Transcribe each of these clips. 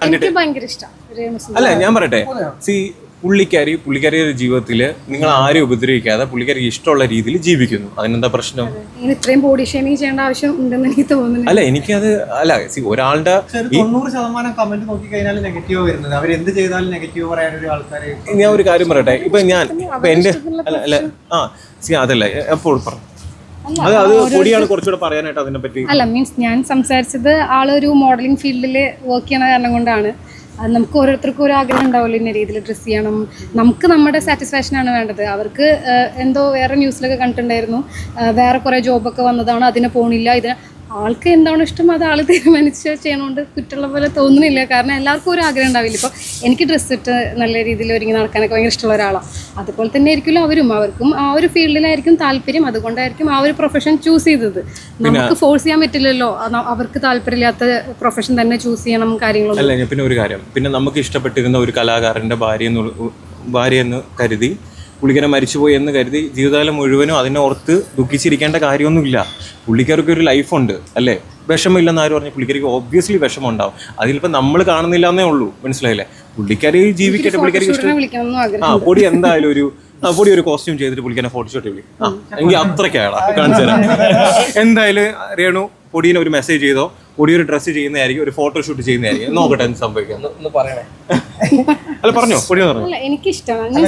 എനിക്ക് ഭയങ്കര ഇഷ്ടമാണ്. അല്ല ഞാൻ പറയട്ടെ, പുള്ളിക്കാരിയുടെ ജീവിതത്തിൽ നിങ്ങൾ ആരെയും ഉപദ്രവിക്കാതെ പുള്ളിക്കാരി ഇഷ്ടമുള്ള രീതിയിൽ ജീവിക്കുന്നു. അതിനെന്താ പ്രശ്നം? ഇത്രയും ബോഡി ഷേമിങ് ചെയ്യേണ്ട ആവശ്യം ഉണ്ടെന്ന് എനിക്ക് തോന്നുന്നു. അല്ല എനിക്കത് അല്ല ഒരാളുടെ 90% കമന്റ് നോക്കി കഴിഞ്ഞാൽ നെഗറ്റീവ് വരുന്നത്. അവർ എന്ത് ചെയ്താലും നെഗറ്റീവ് പറയാനൊരു ആൾക്കാര്. ഞാൻ ഒരു കാര്യം പറയട്ടെ, ഇപ്പൊ എന്റെ അതല്ല എപ്പോൾ പറഞ്ഞു അത് പൊടിയാണ് കുറച്ചുകൂടെ പറയാനായിട്ട് അതിനെ പറ്റി. അല്ല മീൻസ് ഞാൻ സംസാരിച്ചത് ആളൊരു മോഡലിംഗ് ഫീൽഡിൽ വർക്ക് ചെയ്യണ കാരണം കൊണ്ടാണ്. അത് നമുക്ക് ഓരോരുത്തർക്കും ഒരു ആഗ്രഹം ഉണ്ടാവില്ല ഇന്ന രീതിയിൽ ഡ്രസ്സ് ചെയ്യണം. നമുക്ക് നമ്മുടെ സാറ്റിസ്ഫാക്ഷനാണ് വേണ്ടത്. അവർക്ക് എന്തോ വേറെ ന്യൂസിലൊക്കെ കണ്ടിട്ടുണ്ടായിരുന്നു, വേറെ കുറേ ജോബൊക്കെ വന്നതാണ്, അതിന് പോണില്ല. ആൾക്ക് എന്താണ് ഇഷ്ടം അത് ആൾ തീരുമാനിച്ച് ചെയ്യണോണ്ട് കുറ്റുള്ള പോലെ തോന്നുന്നില്ല. കാരണം എല്ലാവർക്കും ഒരു ആഗ്രഹം ഉണ്ടാവില്ല. ഇപ്പോൾ എനിക്ക് ഡ്രസ്സ് ഇട്ട് നല്ല രീതിയിൽ ഒരുങ്ങി നടക്കാനൊക്കെ ഭയങ്കര ഇഷ്ടമുള്ള ഒരാളാണ്. അതുപോലെ തന്നെ ആയിരിക്കുമല്ലോ അവർക്കും ആ ഒരു ഫീൽഡിലായിരിക്കും താല്പര്യം. അതുകൊണ്ടായിരിക്കും ആ ഒരു പ്രൊഫഷൻ ചൂസ് ചെയ്തത്. നമുക്ക് ഫോഴ്സ് ചെയ്യാൻ പറ്റില്ലല്ലോ അവർക്ക് താല്പര്യമില്ലാത്ത പ്രൊഫഷൻ തന്നെ ചൂസ് ചെയ്യണം കാര്യങ്ങളൊന്നും. അല്ല പിന്നെ ഒരു കാര്യം, പിന്നെ നമുക്ക് ഇഷ്ടപ്പെട്ടിരുന്ന ഒരു കലാകാരൻ്റെ ഭാര്യയെന്ന് കരുതി പുള്ളിക്കാരെ മരിച്ചുപോയി എന്ന് കരുതി ജീവിതകാലം മുഴുവനും അതിനെ ഓർത്ത് ദുഃഖിച്ചിരിക്കേണ്ട കാര്യമൊന്നുമില്ല. പുള്ളിക്കാർക്ക് ഒരു ലൈഫുണ്ട് അല്ലേ? വിഷമമില്ലെന്ന് ആര് പറഞ്ഞു? പുള്ളിക്കാർക്ക് ഓബ്വിയസ്ലി വിഷമം ഉണ്ടാവും. അതിലിപ്പോൾ നമ്മൾ കാണുന്നില്ല എന്നേ ഉള്ളൂ. മനസ്സിലായില്ലേ? പുള്ളിക്കാരി ജീവിക്കട്ടെ. പുള്ളിക്കാരി ഇഷ്ടം പൊടി എന്തായാലും ഒരു കോസ്റ്റ്യൂം ചെയ്തിട്ട് പുള്ളിക്കാരെ ഫോട്ടോഷൂട്ട് വിളി. എനിക്ക് അത്രയ്ക്കാണ് കാണിച്ചു തരാം. എന്തായാലും രേണു പൊടിയെ ഒരു മെസ്സേജ് ചെയ്തോ, പൊടി ഒരു ഡ്രസ്സ് ചെയ്യുന്നതായിരിക്കും, ഒരു ഫോട്ടോഷൂട്ട് ചെയ്യുന്നതായിരിക്കും. നോക്കട്ടെ എന്ത് സംഭവിക്കാം. അല്ല പറഞ്ഞോ, പൊടി പറഞ്ഞു. എനിക്കിഷ്ടമാണ്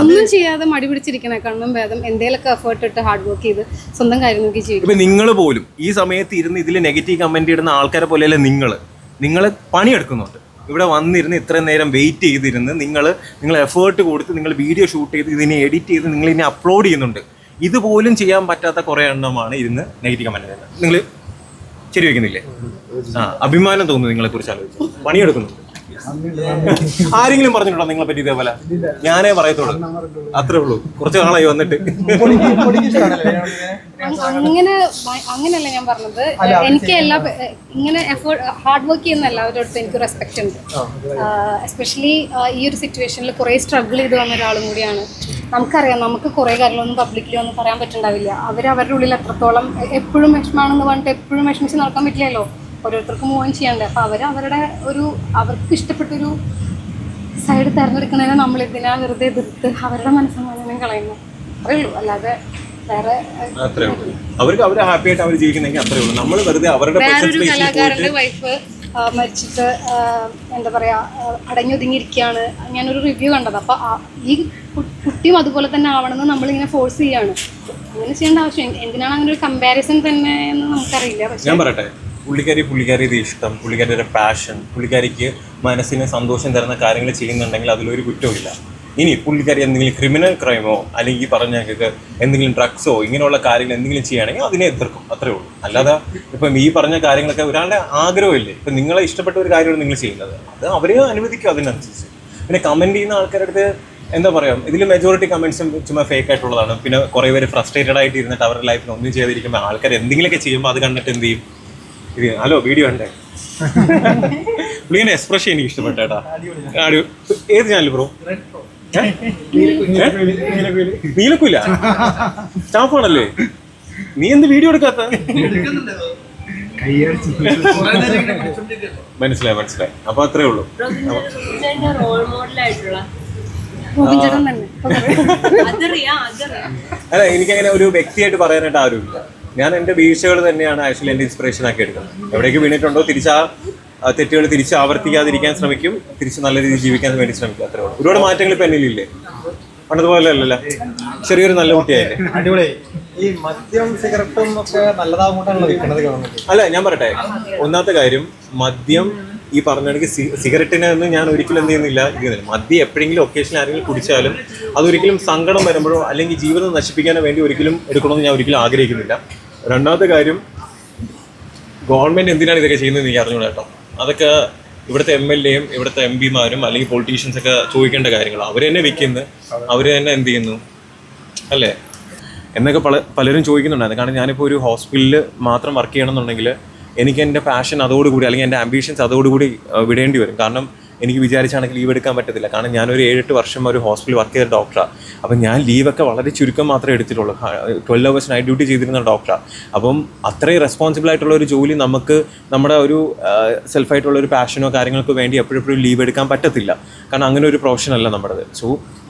ഒന്നും ചെയ്യാതെ മടി പിടിച്ചിരിക്കണേക്കാളും ഭേദം എന്തെങ്കിലുമൊക്കെ എഫേർട്ട് ഇട്ട് ഹാർഡ് വർക്ക് ചെയ്ത് സ്വന്തം കാര്യം നോക്കി ചെയ്യും. ഇപ്പൊ നിങ്ങൾ പോലും ഈ സമയത്ത് ഇരുന്ന് ഇതിൽ നെഗറ്റീവ് കമന്റ് ഇടുന്ന ആൾക്കാരെ പോലെയല്ല നിങ്ങൾ പണിയെടുക്കുന്നുണ്ട്. ഇവിടെ വന്നിരുന്ന് ഇത്രയും നേരം വെയിറ്റ് ചെയ്തിരുന്ന് നിങ്ങൾ എഫേർട്ട് കൊടുത്ത് നിങ്ങൾ വീഡിയോ ഷൂട്ട് ചെയ്ത് ഇതിനെ എഡിറ്റ് ചെയ്ത് നിങ്ങൾ ഇതിനെ അപ്ലോഡ് ചെയ്യുന്നുണ്ട്. ഇതുപോലും ചെയ്യാൻ പറ്റാത്ത കുറേ എണ്ണമാണ് ഇരുന്ന് നെഗറ്റീവ് കമന്റ് ചെയ്യുന്നത്. നിങ്ങൾ ശരി വയ്ക്കുന്നില്ലേ? അഭിമാനം തോന്നുന്നു നിങ്ങളെ കുറിച്ച് ആലോചിച്ചു. പണിയെടുക്കുന്നു. ആരെങ്കിലും പറഞ്ഞിട്ടുണ്ടോ നിങ്ങളെ പറ്റി ഇതേപോലെ? ഞാനേ പറയത്തുള്ളൂ, അത്രേ ഉള്ളൂ. കുറച്ച് നാളായി വന്നിട്ട്. അങ്ങനെയല്ല ഞാൻ പറഞ്ഞത്. എനിക്ക് ഇങ്ങനെ ഹാർഡ് വർക്ക് ചെയ്യുന്ന എല്ലാവരോടും എനിക്ക് റെസ്പെക്റ്റ് ഉണ്ട്. എസ്പെഷ്യലി ഈ ഒരു സിറ്റുവേഷനിൽ കുറേ സ്ട്രഗിൾ ചെയ്ത് വന്ന ഒരാളും കൂടിയാണ്. നമുക്കറിയാം, നമുക്ക് കുറേ കാര്യങ്ങളൊന്നും പബ്ലിക്കലി ഒന്നും പറയാൻ പറ്റുന്നുണ്ടാവില്ല. അവരുടെ ഉള്ളിൽ എത്രത്തോളം എപ്പോഴും വിഷമാണെന്ന് പറഞ്ഞിട്ട് എപ്പോഴും വിഷമിച്ച് നടക്കാൻ പറ്റില്ലല്ലോ. ഓരോരുത്തർക്കും മൂവ് ഓൺ ചെയ്യണ്ടേ. അപ്പോൾ അവർക്ക് ഇഷ്ടപ്പെട്ടൊരു സൈഡ് തിരഞ്ഞെടുക്കണേനെ നമ്മളിതിനാ വെറുതെ എതിർത്ത് അവരുടെ മനസ്സമാധാനം കളയുന്നു. അത്രേ ഉള്ളൂ. അല്ലാതെ വേറെ വേറൊരു കലാകാരൻ്റെ വൈഫ് മരിച്ചിട്ട് എന്താ പറയുക അടങ്ങിയൊതുങ്ങിയിരിക്കുകയാണ്. ഞാനൊരു റിവ്യൂ കണ്ടത്. അപ്പോൾ ഈ കുട്ടിയും അതുപോലെ തന്നെ ആവണമെന്ന് നമ്മളിങ്ങനെ ഫോഴ്സ് ചെയ്യാണ്. അങ്ങനെ ചെയ്യേണ്ട ആവശ്യം എന്തിനാണ്? അങ്ങനെ ഒരു കമ്പാരിസൺ തന്നെ എന്ന് നമുക്കറിയില്ല. പക്ഷേ പുള്ളിക്കാരിയുടെ ഇഷ്ടം, പുള്ളിക്കാരിയുടെ പാഷൻ, പുള്ളിക്കാരിക്ക് മനസ്സിന് സന്തോഷം തരുന്ന കാര്യങ്ങൾ ചെയ്യുന്നുണ്ടെങ്കിൽ അതിലൊരു കുറ്റമില്ല. ഇനി പുള്ളിക്കാരി എന്തെങ്കിലും ക്രിമിനൽ ക്രൈമോ അല്ലെങ്കിൽ പറഞ്ഞ എന്തെങ്കിലും ഡ്രഗ്സോ ഇങ്ങനെയുള്ള കാര്യങ്ങൾ എന്തെങ്കിലും ചെയ്യുകയാണെങ്കിൽ അതിനെ എതിർക്കും. അത്രേ ഉള്ളൂ. അല്ലാതെ ഇപ്പം ഈ പറഞ്ഞ കാര്യങ്ങളൊക്കെ ഒരാളുടെ ആഗ്രഹമില്ലേ? ഇപ്പം നിങ്ങളെ ഇഷ്ടപ്പെട്ട ഒരു കാര്യമാണ് നിങ്ങൾ ചെയ്യുന്നത്, അത് അവരെ അനുവദിക്കും അതിനനുസരിച്ച്. പിന്നെ കമൻറ്റ് ചെയ്യുന്ന ആൾക്കാരുടെ അടുത്ത് എന്താ പറയുക, ഇതിൽ മെജോറിറ്റി കമൻറ്റ്സും ചുമ്മാ ഫേക്ക് ആയിട്ടുള്ളതാണ്. പിന്നെ കുറേ പേര് ഫ്രസ്ട്രേറ്റഡ് ആയിട്ട് ഇരുന്നിട്ട് അവരുടെ ലൈഫിൽ ഒന്നും ചെയ്തിരിക്കുമ്പോൾ ആൾക്കാർ എന്തെങ്കിലുമൊക്കെ ചെയ്യുമ്പോൾ അത് കണ്ടിട്ട് എന്ത് ചെയ്യും? ഹലോ വീഡിയോ ഉണ്ടേ? പുള്ളിയുടെ എക്സ്പ്രഷൻ എനിക്ക് ഇഷ്ടപ്പെട്ടേട്ടാ. ഏത് ചാനൽ ബ്രോ? നീലക്കൂല സ്റ്റാഫാണല്ലേ? നീ എന്ത് വീഡിയോ എടുക്കാത്ത? മനസ്സിലായി. അപ്പൊ അത്രേ ഉള്ളൂ. അല്ല എനിക്കങ്ങനെ ഒരു വ്യക്തിയായിട്ട് പറയാനായിട്ട് ആരുമില്ല. ഞാൻ എൻ്റെ വീഴ്ചകൾ തന്നെയാണ് ആക്ച്വലി എൻ്റെ ഇൻസ്പിറേഷൻ ആക്കി എടുക്കുന്നത്. എവിടേക്ക് വീണിട്ടുണ്ടോ തെറ്റുകൾ തിരിച്ച് ആവർത്തിക്കാതിരിക്കാൻ ശ്രമിക്കും, തിരിച്ച് നല്ല രീതിയിൽ ജീവിക്കാൻ വേണ്ടി ശ്രമിക്കും. അത്രേ ഉള്ളൂ. ഒരുപാട് മാറ്റങ്ങൾ ഇപ്പം എന്നിലില്ലേ? പണ്ടതുപോലെ അല്ലല്ലോ. ചെറിയൊരു നല്ല കുട്ടിയായില്ലേ? അടിപൊളി. ഈ മദ്യം സിഗരറ്റും ഒക്കെ നല്ലതാകുമ്പോഴാണല്ലോ വിൽക്കുന്നത് ഗവൺമെന്റ്. അല്ല ഞാൻ പറയട്ടെ, ഒന്നാമത്തെ കാര്യം മദ്യം ഈ പറഞ്ഞാണെങ്കിൽ സിഗരറ്റിനൊന്നും ഞാൻ ഒരിക്കലും എന്ത് ചെയ്യുന്നില്ല. മദ്യം എപ്പോഴെങ്കിലും ഒക്കേഷനിൽ ആരെങ്കിലും കുടിച്ചാലും അതൊരിക്കലും സങ്കടം വരുമ്പോഴോ അല്ലെങ്കിൽ ജീവിതം നശിപ്പിക്കാനോ വേണ്ടി ഒരിക്കലും എടുക്കണമെന്ന് ഞാൻ ഒരിക്കലും ആഗ്രഹിക്കുന്നില്ല. രണ്ടാമത്തെ കാര്യം, ഗവൺമെൻറ് എന്തിനാണ് ഇതൊക്കെ ചെയ്യുന്നത് എനിക്ക് അറിഞ്ഞൂടാ കേട്ടോ. അതൊക്കെ ഇവിടുത്തെ MLAയും ഇവിടുത്തെ MP-മാരും അല്ലെങ്കിൽ പൊളിറ്റീഷ്യൻസൊക്കെ ചോദിക്കേണ്ട കാര്യങ്ങളാണ്. അവർ തന്നെ വിൽക്കുന്നു, അവർ തന്നെ എന്ത് ചെയ്യുന്നു അല്ലേ എന്നൊക്കെ പലരും ചോദിക്കുന്നുണ്ടായിരുന്നു. കാരണം ഞാനിപ്പോൾ ഒരു ഹോസ്പിറ്റലിൽ മാത്രം വർക്ക് ചെയ്യണമെന്നുണ്ടെങ്കിൽ എനിക്ക് എൻ്റെ പാഷൻ അതോടുകൂടി അല്ലെങ്കിൽ എൻ്റെ ആംബിഷൻസ് അതോടുകൂടി വിടേണ്ടി വരും. കാരണം എനിക്ക് വിചാരിച്ചാണെങ്കിൽ ലീവ് എടുക്കാൻ പറ്റത്തില്ല. കാരണം ഞാനൊരു 7-8 വർഷം ഒരു ഹോസ്പിറ്റലിൽ വർക്ക് ചെയ്ത ഡോക്ടറാണ്. അപ്പം ഞാൻ ലീവൊക്കെ വളരെ ചുരുക്കം മാത്രമേ എടുത്തിട്ടുള്ളൂ. 12 hours നൈറ്റ് ഡ്യൂട്ടി ചെയ്തിരുന്ന ഡോക്ടറാണ്. അപ്പം അത്രയും റെസ്പോൺസിബിൾ ആയിട്ടുള്ള ഒരു ജോലി നമുക്ക് നമ്മുടെ ഒരു സെൽഫായിട്ടുള്ള ഒരു പാഷനോ കാര്യങ്ങൾക്ക് വേണ്ടി എപ്പോഴെപ്പോഴും ലീവ് എടുക്കാൻ പറ്റത്തില്ല. കാരണം അങ്ങനെ ഒരു പ്രൊഫഷൻ അല്ല നമ്മുടേത്. സോ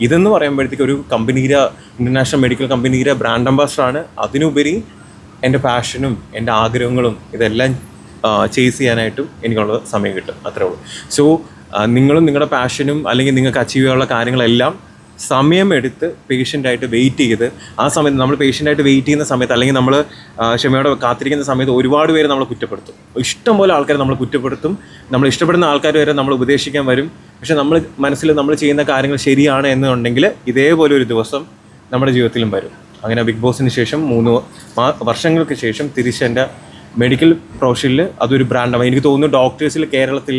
ഇതെന്ന് പറയുമ്പോഴത്തേക്ക് ഒരു കമ്പനിയുടെ ഇൻ്റർനാഷണൽ മെഡിക്കൽ കമ്പനിയുടെ ബ്രാൻഡ് അംബാസഡറാണ്. അതിനുപരി എൻ്റെ പാഷനും എൻ്റെ ആഗ്രഹങ്ങളും ഇതെല്ലാം ചേസ് ചെയ്യാനായിട്ടും എനിക്കുള്ള സമയം കിട്ടും. അത്രേ ഉള്ളൂ. സോ നിങ്ങളും നിങ്ങളുടെ പാഷനും അല്ലെങ്കിൽ നിങ്ങൾക്ക് അച്ചീവ് ചെയ്യാനുള്ള കാര്യങ്ങളെല്ലാം സമയമെടുത്ത് പേഷ്യൻ്റായിട്ട് വെയിറ്റ് ചെയ്ത് ആ സമയത്ത് നമ്മൾ പേഷ്യൻ്റായിട്ട് വെയിറ്റ് ചെയ്യുന്ന സമയത്ത് അല്ലെങ്കിൽ നമ്മൾ ക്ഷമയോടെ കാത്തിരിക്കുന്ന സമയത്ത് ഒരുപാട് പേര് നമ്മളെ കുറ്റപ്പെടുത്തും. ഇഷ്ടംപോലെ ആൾക്കാർ നമ്മൾ കുറ്റപ്പെടുത്തും. നമ്മൾ ഇഷ്ടപ്പെടുന്ന ആൾക്കാർ വരെ നമ്മൾ ഉപദേശിക്കാൻ വരും. പക്ഷെ നമ്മൾ മനസ്സിൽ നമ്മൾ ചെയ്യുന്ന കാര്യങ്ങൾ ശരിയാണ് എന്നുണ്ടെങ്കിൽ ഇതേപോലെ ഒരു ദിവസം നമ്മുടെ ജീവിതത്തിലും വരും. അങ്ങനെ ബിഗ് ബോസിന് ശേഷം 3 വർഷങ്ങൾക്ക് ശേഷം തിരിച്ചെൻ്റെ മെഡിക്കൽ പ്രൊഫഷനിൽ അതൊരു ബ്രാൻഡാണ്. എനിക്ക് തോന്നുന്നു ഡോക്ടേഴ്സിൽ കേരളത്തിൽ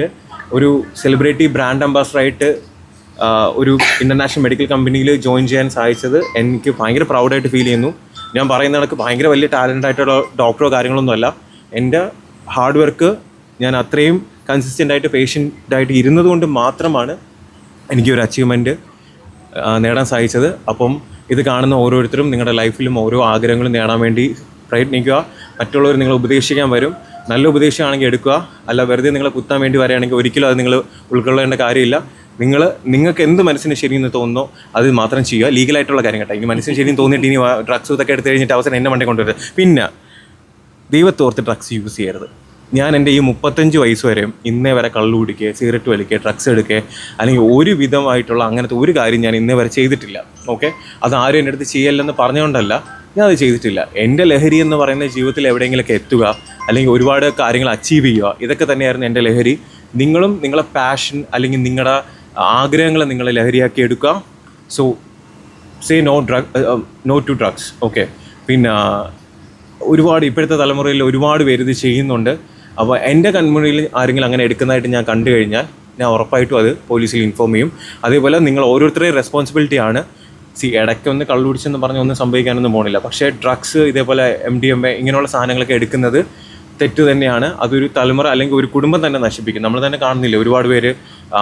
ഒരു സെലിബ്രിറ്റി ബ്രാൻഡ് അംബാസഡറായിട്ട് ഒരു ഇൻ്റർനാഷണൽ മെഡിക്കൽ കമ്പനിയിൽ ജോയിൻ ചെയ്യാൻ സാധിച്ചത് എനിക്ക് ഭയങ്കര പ്രൗഡായിട്ട് ഫീൽ ചെയ്യുന്നു. ഞാൻ പറയുന്ന കണക്ക് ഭയങ്കര വലിയ ടാലൻ്റ് ആയിട്ടുള്ള ഡോക്ടറോ കാര്യങ്ങളൊന്നുമല്ല. എൻ്റെ ഹാർഡ് വർക്ക് ഞാൻ അത്രയും കൺസിസ്റ്റൻ്റായിട്ട് പേഷ്യൻ്റായിട്ട് ഇരുന്നത് കൊണ്ട് മാത്രമാണ് എനിക്കൊരു അച്ചീവ്മെൻറ്റ് നേടാൻ സാധിച്ചത്. അപ്പം ഇത് കാണുന്ന ഓരോരുത്തരും നിങ്ങളുടെ ലൈഫിലും ഓരോ ആഗ്രഹങ്ങളും നേടാൻ വേണ്ടി പ്രയത്നിക്കുക. മറ്റുള്ളവർ നിങ്ങളെ ഉപദേശിക്കാൻ വരും. നല്ല ഉപദേശമാണെങ്കിൽ എടുക്കുക. അല്ല വെറുതെ നിങ്ങളെ കുത്താൻ വേണ്ടി വരികയാണെങ്കിൽ ഒരിക്കലും അത് നിങ്ങൾ ഉൾക്കൊള്ളേണ്ട കാര്യമില്ല. നിങ്ങൾക്ക് എന്ത് മനസ്സിന് ശരിയെന്ന് തോന്നുന്നോ അത് മാത്രം ചെയ്യുക. ലീഗലായിട്ടുള്ള കാര്യം കേട്ടോ. ഇനി മനസ്സിന് ശരിയെന്ന് തോന്നിയിട്ട് ഇനി ഡ്രഗ്സ് ഇതൊക്കെ എടുത്ത് കഴിഞ്ഞിട്ട് അവസാനം എന്നെ മണ്ടേ കൊണ്ടുവരുന്നത്. പിന്നെ ദൈവത്തോർത്ത് ഡ്രഗ്സ് യൂസ് ചെയ്യരുത്. ഞാൻ എൻ്റെ ഈ 35 വയസ്സ് വരെയും ഇന്നേ വരെ കള്ളു കുടിക്കുക, സിഗരറ്റ് വലിക്കുക, ഡ്രഗ്സ് എടുക്കുക അല്ലെങ്കിൽ ഒരു വിധമായിട്ടുള്ള അങ്ങനത്തെ ഒരു കാര്യം ഞാൻ ഇന്നേ വരെ ചെയ്തിട്ടില്ല. ഓക്കെ, അത് ആരും എൻ്റെ അടുത്ത് ചെയ്യല്ലെന്ന് പറഞ്ഞുകൊണ്ടല്ല, ഞാൻ അത് ചെയ്തിട്ടില്ല. എൻ്റെ ലഹരി എന്ന് പറയുന്ന ജീവിതത്തിൽ എവിടെയെങ്കിലുമൊക്കെ എത്തുക അല്ലെങ്കിൽ ഒരുപാട് കാര്യങ്ങൾ അച്ചീവ് ചെയ്യുക, ഇതൊക്കെ തന്നെയായിരുന്നു എൻ്റെ ലഹരി. നിങ്ങളും നിങ്ങളെ പാഷൻ അല്ലെങ്കിൽ നിങ്ങളുടെ ആഗ്രഹങ്ങളെ നിങ്ങൾ ലഹരിയാക്കി എടുക്കുക. So say no to drugs. Okay, പിന്നെ ഒരുപാട് ഇപ്പോഴത്തെ തലമുറയിൽ ഒരുപാട് പേര് ഇത് ചെയ്യുന്നുണ്ട്. അപ്പോൾ എൻ്റെ കൺമുന്നിൽ ആരെങ്കിലും അങ്ങനെ എടുക്കുന്നതായിട്ട് ഞാൻ കണ്ടു കഴിഞ്ഞാൽ ഞാൻ ഉറപ്പായിട്ടും അത് പോലീസിൽ ഇൻഫോം ചെയ്യും. അതേപോലെ നിങ്ങൾ ഓരോരുത്തരുടെയും റെസ്പോൺസിബിലിറ്റിയാണ്. ഇടയ്ക്കൊന്ന് കള്ളു കുടിച്ചെന്ന് പറഞ്ഞ് ഒന്നും സംഭവിക്കാനൊന്നും പോകണില്ല. പക്ഷേ ഡ്രഗ്സ് ഇതേപോലെ MDMA ഇങ്ങനെയുള്ള സാധനങ്ങളൊക്കെ എടുക്കുന്നത് തെറ്റ് തന്നെയാണ്. അതൊരു തലമുറ അല്ലെങ്കിൽ ഒരു കുടുംബം തന്നെ നശിപ്പിക്കും. നമ്മൾ തന്നെ കാണുന്നില്ല ഒരുപാട് പേര്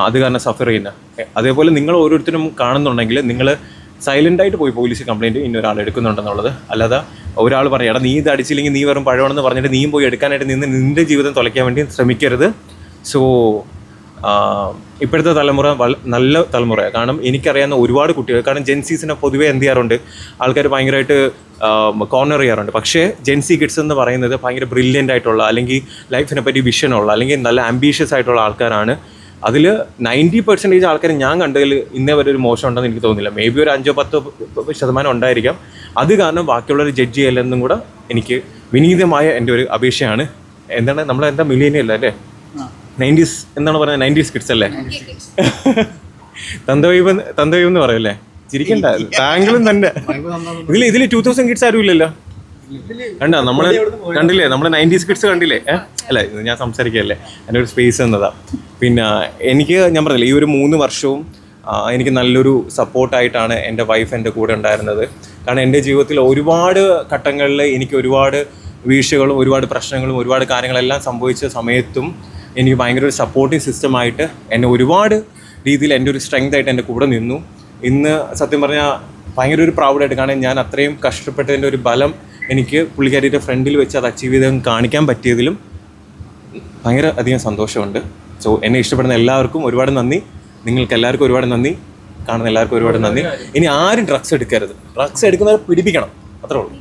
അത് കാരണം സഫർ ചെയ്യുന്ന. അതേപോലെ നിങ്ങൾ ഓരോരുത്തരും കാണുന്നുണ്ടെങ്കിൽ നിങ്ങൾ സൈലൻ്റായിട്ട് പോയി പോലീസ് കംപ്ലയിൻറ്റ് ഇന്നൊരാൾ എടുക്കുന്നുണ്ടെന്നുള്ളത്. അല്ലാതെ ഒരാൾ പറയാം എടാ നീ ഇത് അടിച്ചില്ലെങ്കിൽ നീ വെറും പഴമാണെന്ന് പറഞ്ഞിട്ട് നീയും പോയി എടുക്കാനായിട്ട് നിൻ്റെ ജീവിതം തുലയ്ക്കാൻ വേണ്ടി ശ്രമിക്കരുത്. സോ ഇപ്പോഴത്തെ തലമുറ നല്ല തലമുറയാണ്. കാരണം എനിക്കറിയാവുന്ന ഒരുപാട് കുട്ടികൾ, കാരണം ജെൻസീസിനെ പൊതുവേ എന്ത് ചെയ്യാറുണ്ട്, ആൾക്കാർ ഭയങ്കരമായിട്ട് കോർണർ ചെയ്യാറുണ്ട്. പക്ഷേ ജെൻസി കിഡ്സ് എന്ന് പറയുന്നത് ഭയങ്കര ബ്രില്യൻ്റ് ആയിട്ടുള്ള അല്ലെങ്കിൽ ലൈഫിനെ പറ്റി വിഷനുള്ള അല്ലെങ്കിൽ നല്ല ആംബീഷ്യസ് ആയിട്ടുള്ള ആൾക്കാരാണ്. അതിൽ 90% ആൾക്കാർ ഞാൻ കണ്ടതിൽ ഇന്നേ വരെ ഒരു മോശം ഉണ്ടെന്ന് എനിക്ക് തോന്നുന്നില്ല. മേ ബി ഒരു 5-10% ഉണ്ടായിരിക്കാം. അത് കാരണം ബാക്കിയുള്ളവർ ജഡ്ജ് ചെയ്യലെന്നും കൂടെ എനിക്ക് വിനീതമായ എൻ്റെ ഒരു അപേക്ഷയാണ്. എന്താണ് നമ്മളെന്താ മില്ലേനിയല്ല അല്ലേ, 90s എന്താണ് പറയുന്നത്, 90s കിഡ്സ് അല്ലേ, തന്തവൈബ് എന്ന് പറയല്ലേ, ചിരിക്കണ്ട താങ്കളും തന്നെ. ഇതിൽ 2000 കിഡ്സ് ആരും ഇല്ലല്ലോ. കണ്ട നമ്മൾ കണ്ടില്ലേ, നമ്മൾ 90s കിഡ്സ് കണ്ടില്ലേ? അല്ല ഞാൻ സംസാരിക്കുകയല്ലേ, എൻ്റെ ഒരു സ്പേസ് എന്നതാ. പിന്നെ ഞാൻ പറഞ്ഞില്ലേ ഈ ഒരു 3 വർഷവും എനിക്ക് നല്ലൊരു സപ്പോർട്ടായിട്ടാണ് എൻ്റെ വൈഫ് എൻ്റെ കൂടെ ഉണ്ടായിരുന്നത്. കാരണം എൻ്റെ ജീവിതത്തിൽ ഒരുപാട് ഘട്ടങ്ങളിൽ എനിക്ക് ഒരുപാട് വീഴ്ചകളും ഒരുപാട് പ്രശ്നങ്ങളും ഒരുപാട് കാര്യങ്ങളെല്ലാം സംഭവിച്ച സമയത്തും എനിക്ക് ഭയങ്കര ഒരു സപ്പോർട്ടിങ് സിസ്റ്റമായിട്ട് എന്നെ ഒരുപാട് രീതിയിൽ എൻ്റെ ഒരു സ്ട്രെങ്ത് ആയിട്ട് എൻ്റെ കൂടെ നിന്നു. ഇന്ന് സത്യം പറഞ്ഞാൽ ഭയങ്കര ഒരു പ്രൗഡായിട്ട്, കാരണം ഞാൻ അത്രയും കഷ്ടപ്പെട്ടതിൻ്റെ ഒരു ബലം എനിക്ക് പുള്ളിക്കാരിയുടെ ഫ്രണ്ടിൽ വെച്ച് അത് അച്ചീവ് ചെയ്ത് കാണിക്കാൻ പറ്റിയതിലും ഭയങ്കര അധികം സന്തോഷമുണ്ട്. സോ എന്നെ ഇഷ്ടപ്പെടുന്ന എല്ലാവർക്കും ഒരുപാട് നന്ദി. നിങ്ങൾക്ക് എല്ലാവർക്കും ഒരുപാട് നന്ദി. കാണുന്ന എല്ലാവർക്കും ഒരുപാട് നന്ദി. ഇനി ആരും ഡ്രഗ്സ് എടുക്കരുത്. ഡ്രഗ്സ് എടുക്കുന്നവരെ പിടിപ്പിക്കണം, അത്രേ ഉള്ളൂ.